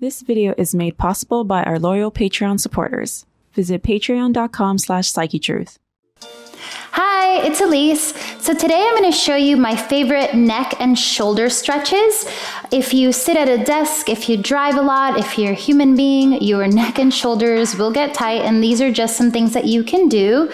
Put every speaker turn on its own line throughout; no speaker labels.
This video is made possible by our loyal Patreon supporters. Visit patreon.com/Psychetruth.
Hi, it's Eliz. So today I'm going to show you my favorite neck and shoulder stretches. If you sit at a desk, if you drive a lot, if you're a human being, your neck and shoulders will get tight, and these are just some things that you can do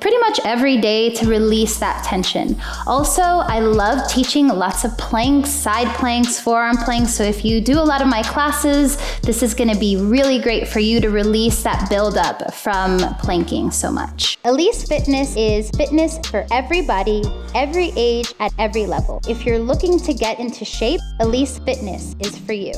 pretty much every day to release that tension. Also, I love teaching lots of planks, side planks, forearm planks, so if you do a lot of my classes, this is going to be really great for you to release that buildup from planking so much. Eliz Fitness is fitness for everybody, every age, at every level. If you're looking to get into shape, Eliz Fitness is for you.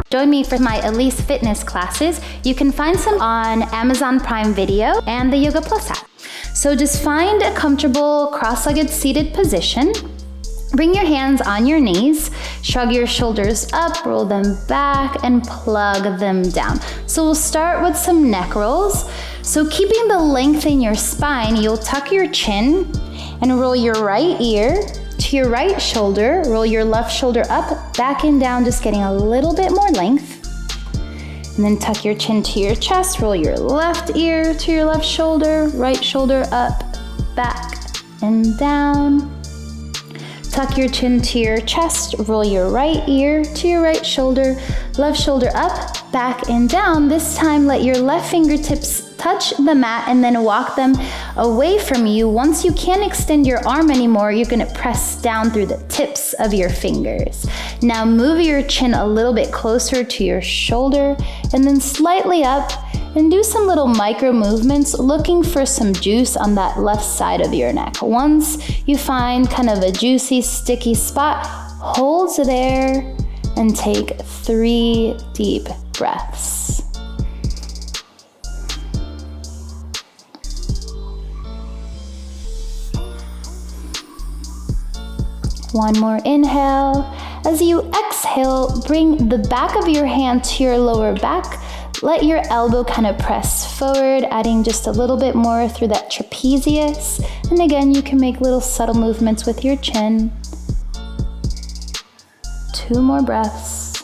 Join me for my Eliz Fitness classes. You can find some on Amazon Prime Video and the YogaPlus app. So just find a comfortable cross-legged seated position. Bring your hands on your knees, shrug your shoulders up, roll them back, and plug them down. So we'll start with some neck rolls. So keeping the length in your spine, you'll tuck your chin and roll your right ear to your right shoulder, roll your left shoulder up, back and down, just getting a little bit more length. And then tuck your chin to your chest, roll your left ear to your left shoulder, right shoulder up, back and down. Tuck your chin to your chest, roll your right ear to your right shoulder, left shoulder up, back and down. This time, let your left fingertips touch the mat and then walk them away from you. Once you can't extend your arm anymore, you're gonna press down through the tips of your fingers. Now move your chin a little bit closer to your shoulder and then slightly up, and do some little micro movements looking for some juice on that left side of your neck. Once you find kind of a juicy, sticky spot, hold there and take 3 deep breaths. One more inhale. As you exhale, bring the back of your hand to your lower back. Let your elbow kind of press forward, adding just a little bit more through that trapezius. And again, you can make little subtle movements with your chin. 2 more breaths.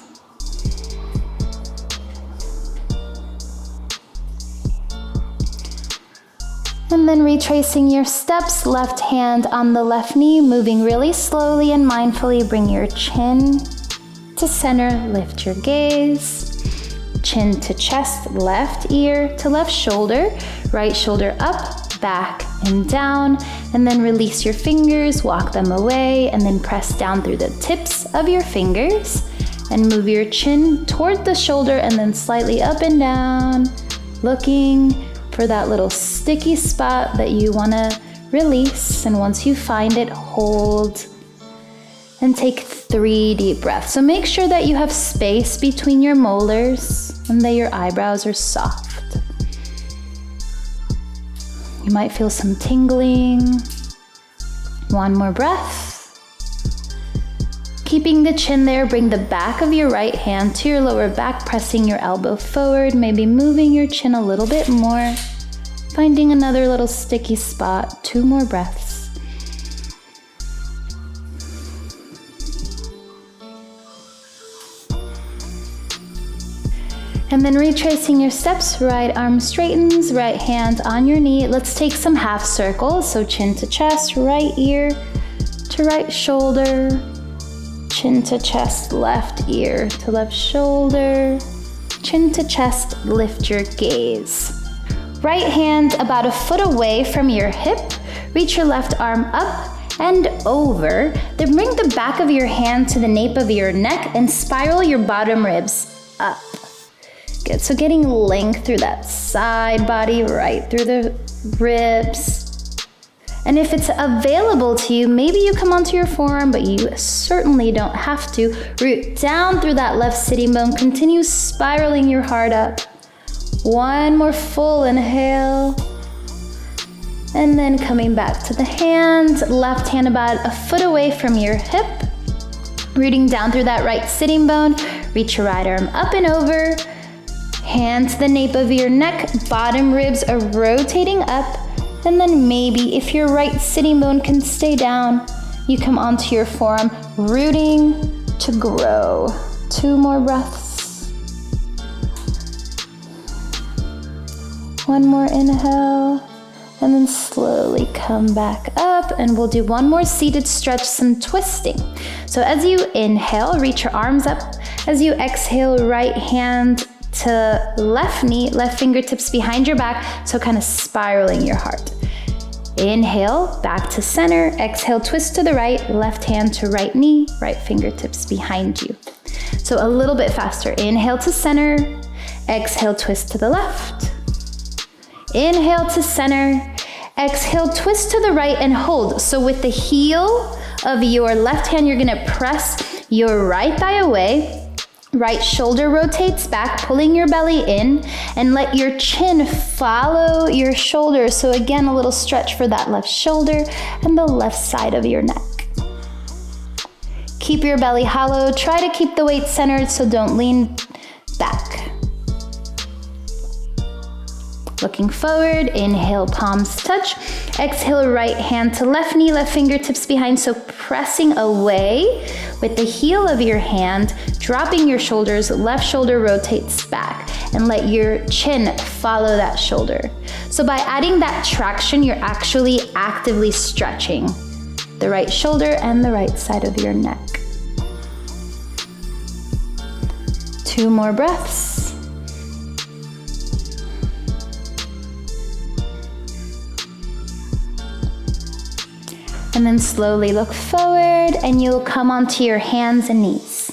And then retracing your steps, left hand on the left knee, moving really slowly and mindfully. Bring your chin to center, lift your gaze. Chin to chest, left ear to left shoulder, right shoulder up, back and down, and then release your fingers, walk them away, and then press down through the tips of your fingers, and move your chin toward the shoulder and then slightly up and down, looking for that little sticky spot that you want to release. And once you find it, hold and take 3 deep breaths. So make sure that you have space between your molars and that your eyebrows are soft. You might feel some tingling. 1 more breath. Keeping the chin there, bring the back of your right hand to your lower back, pressing your elbow forward, maybe moving your chin a little bit more. Finding another little sticky spot. 2 more breaths. And then retracing your steps, right arm straightens, right hand on your knee. Let's take some half circles. So chin to chest, right ear to right shoulder, chin to chest, left ear to left shoulder, chin to chest, lift your gaze. Right hand about a foot away from your hip, reach your left arm up and over. Then bring the back of your hand to the nape of your neck and spiral your bottom ribs up. Good, so getting length through that side body, right through the ribs. And if it's available to you, maybe you come onto your forearm, but you certainly don't have to. Root down through that left sitting bone, continue spiraling your heart up. 1 more full inhale. And then coming back to the hand, left hand about a foot away from your hip. Rooting down through that right sitting bone, reach your right arm up and over. Hand to the nape of your neck, bottom ribs are rotating up, and then maybe if your right sitting bone can stay down, You come onto your forearm, rooting to grow. 2 more breaths. 1 more inhale, and then slowly come back up, and we'll do 1 more seated stretch, some twisting. So as you inhale, reach your arms up. As you exhale, right hand to left knee, left fingertips behind your back, so kind of spiraling your heart. Inhale, back to center. Exhale, twist to the right, left hand to right knee, right fingertips behind you. So a little bit faster. Inhale to center. Exhale, twist to the left. Inhale to center. Exhale, twist to the right and hold. So with the heel of your left hand, you're gonna press your right thigh away. Right shoulder rotates back, pulling your belly in, and let your chin follow your shoulder. So again, a little stretch for that left shoulder and the left side of your neck. Keep your belly hollow. Try to keep the weight centered, so don't lean back. Looking forward, inhale, palms touch. Exhale, right hand to left knee, left fingertips behind. So pressing away with the heel of your hand, dropping your shoulders, left shoulder rotates back, and let your chin follow that shoulder. So by adding that traction, you're actually actively stretching the right shoulder and the right side of your neck. 2 more breaths. And then slowly look forward, and you'll come onto your hands and knees.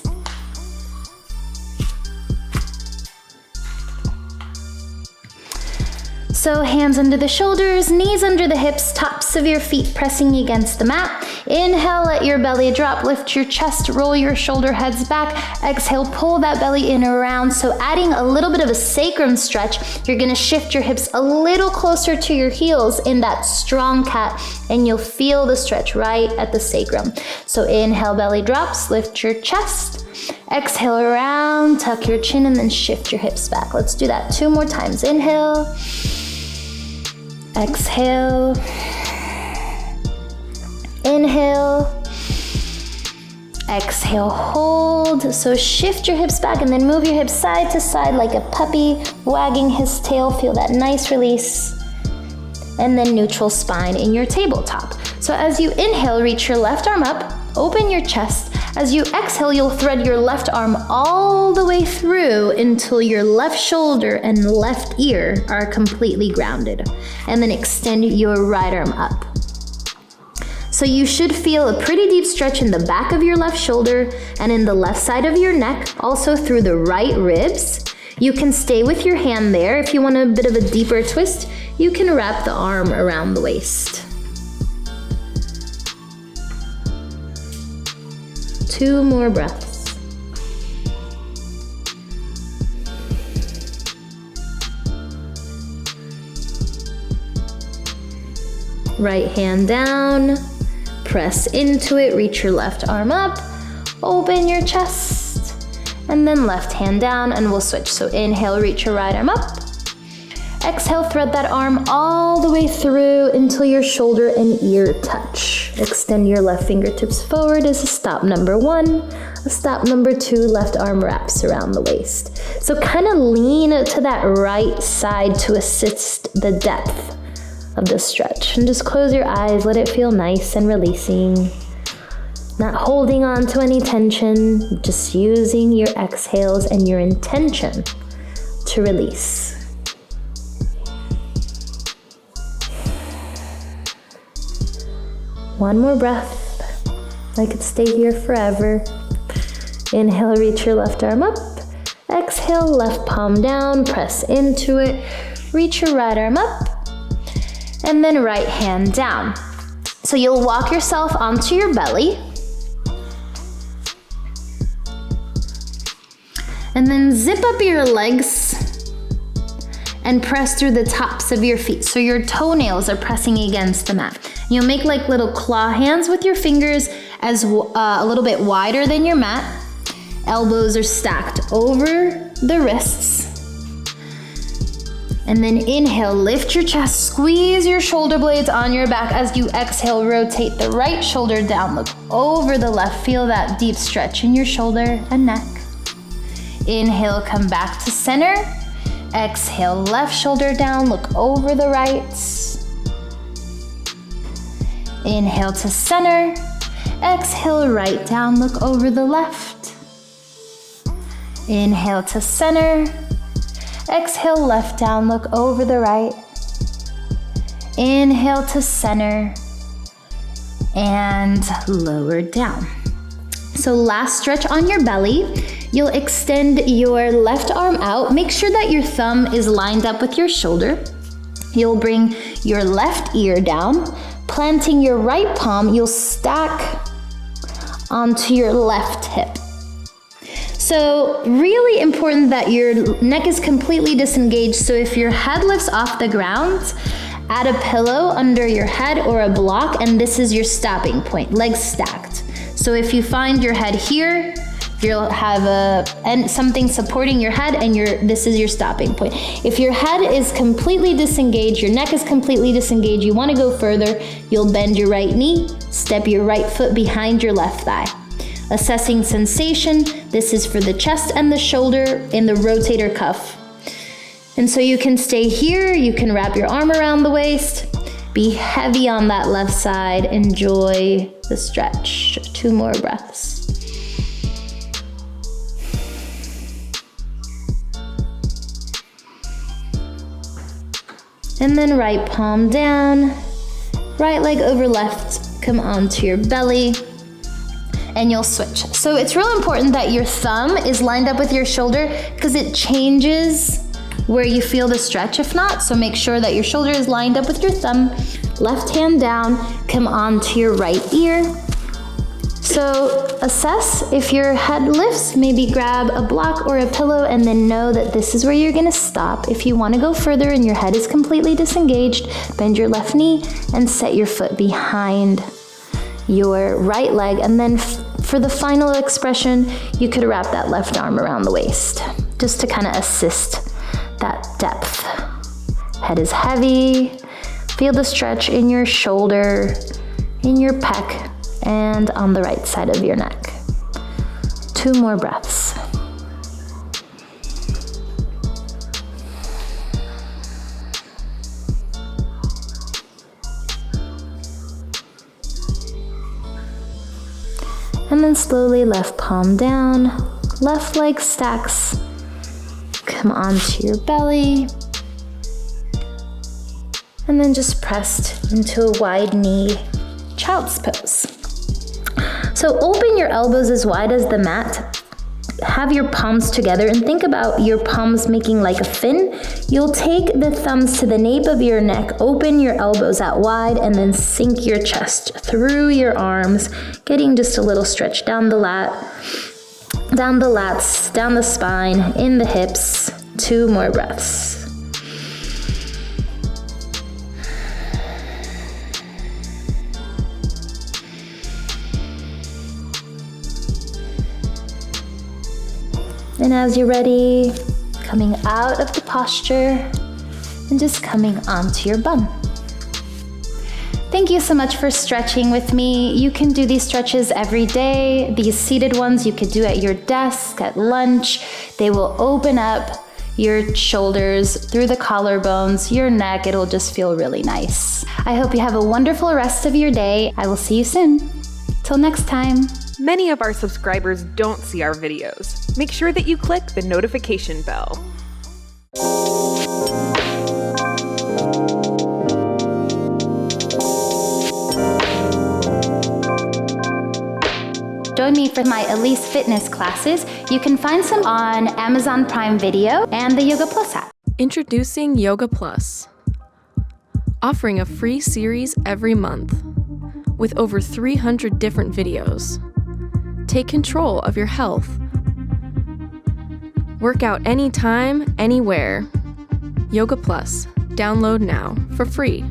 So hands under the shoulders, knees under the hips, tops of your feet pressing against the mat. Inhale, let your belly drop, lift your chest, roll your shoulder heads back. Exhale, pull that belly in around. So adding a little bit of a sacrum stretch, you're gonna shift your hips a little closer to your heels in that strong cat, and you'll feel the stretch right at the sacrum. So inhale, belly drops, lift your chest. Exhale around, tuck your chin, and then shift your hips back. Let's do that 2 more times. Inhale. Exhale. Inhale. Exhale, hold. So shift your hips back and then move your hips side to side like a puppy wagging his tail. Feel that nice release. And then neutral spine in your tabletop. So as you inhale, reach your left arm up, open your chest. As you exhale, you'll thread your left arm all the way through until your left shoulder and left ear are completely grounded. And then extend your right arm up. So you should feel a pretty deep stretch in the back of your left shoulder and in the left side of your neck, also through the right ribs. You can stay with your hand there. If you want a bit of a deeper twist, you can wrap the arm around the waist. 2 more breaths. Right hand down, press into it, reach your left arm up, open your chest, and then left hand down, and we'll switch. So inhale, reach your right arm up. Exhale, thread that arm all the way through until your shoulder and ear touch. Extend your left fingertips forward as a stop number 1. A stop number 2, left arm wraps around the waist. So kind of lean to that right side to assist the depth of the stretch. And just close your eyes, let it feel nice and releasing. Not holding on to any tension, just using your exhales and your intention to release. One more breath. I could stay here forever. Inhale, reach your left arm up. Exhale, left palm down, press into it. Reach your right arm up. And then right hand down. So you'll walk yourself onto your belly. And then zip up your legs and press through the tops of your feet. So your toenails are pressing against the mat. You'll make like little claw hands with your fingers as a little bit wider than your mat. Elbows are stacked over the wrists. And then inhale, lift your chest, squeeze your shoulder blades on your back. As you exhale, rotate the right shoulder down, look over the left. Feel that deep stretch in your shoulder and neck. Inhale, come back to center. Exhale, left shoulder down, look over the right. Inhale to center. Exhale, right down, look over the left. Inhale to center. Exhale, left down, look over the right. Inhale to center. And lower down. So last stretch on your belly. You'll extend your left arm out. Make sure that your thumb is lined up with your shoulder. You'll bring your left ear down. Planting your right palm, you'll stack onto your left hip. So really important that your neck is completely disengaged. So if your head lifts off the ground, add a pillow under your head or a block, and this is your stopping point, legs stacked. So if you find your head here, you'll have something supporting your head, and this is your stopping point. If your head is completely disengaged, your neck is completely disengaged, you want to go further, you'll bend your right knee, step your right foot behind your left thigh. Assessing sensation, this is for the chest and the shoulder in the rotator cuff. And so you can stay here, you can wrap your arm around the waist, be heavy on that left side, enjoy the stretch. 2 more breaths. And then right palm down, right leg over left, come onto your belly, and you'll switch. So it's real important that your thumb is lined up with your shoulder because it changes where you feel the stretch if not. So make sure that your shoulder is lined up with your thumb, left hand down, come onto your right ear. So assess if your head lifts, maybe grab a block or a pillow and then know that this is where you're gonna stop. If you wanna go further and your head is completely disengaged, bend your left knee and set your foot behind your right leg. And then for the final expression, you could wrap that left arm around the waist just to kind of assist that depth. Head is heavy. Feel the stretch in your shoulder, in your pec, and on the right side of your neck. 2 more breaths. And then slowly left palm down, left leg stacks, come onto your belly, and then just pressed into a wide knee child's pose. So open your elbows as wide as the mat. Have your palms together and think about your palms making like a fin. You'll take the thumbs to the nape of your neck, open your elbows out wide, and then sink your chest through your arms, getting just a little stretch down the lats, down the spine, in the hips. 2 more breaths. And as you're ready, coming out of the posture and just coming onto your bum. Thank you so much for stretching with me. You can do these stretches every day. These seated ones you could do at your desk, at lunch. They will open up your shoulders through the collarbones, your neck. It'll just feel really nice. I hope you have a wonderful rest of your day. I will see you soon. Till next time.
Many of our subscribers don't see our videos. Make sure that you click the notification bell.
Join me for my Eliz Fitness classes. You can find some on Amazon Prime Video and the YogaPlus app.
Introducing YogaPlus, offering a free series every month with over 300 different videos. Take control of your health. Work out anytime, anywhere. YogaPlus. Download now for free.